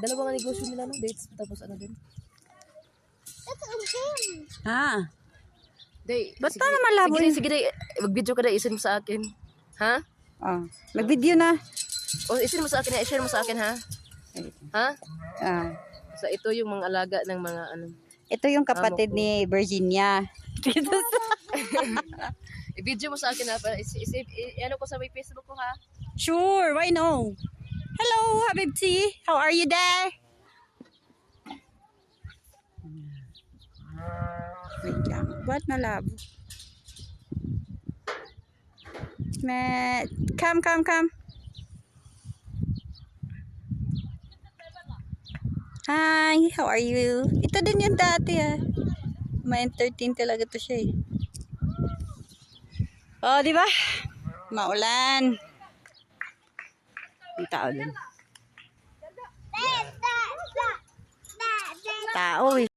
Dalawang negosyo nila, no? Dates, tapos ano din. Ha? Day, Ba't pa naman labo yun? Sige, day. Mag-video ka na, isin mo sa akin. Ha? Oh, mag-video na. O, isin mo sa akin, i-share mo sa akin, ha? Ha? Ah. So, ito yung mga alaga ng mga ano. Ito yung kapatid ni Virginia. I-video mo sa akin, ha? Ano ko sa may Facebook ko, ha? Sure, why no? Hello, Habibti. How are you there? Wait lang. Ba't malabo? Come. Hi, how are you? Ito din yung dati Ma-entertain talaga to siya Oh, di ba? Maulan. May tao din. Tao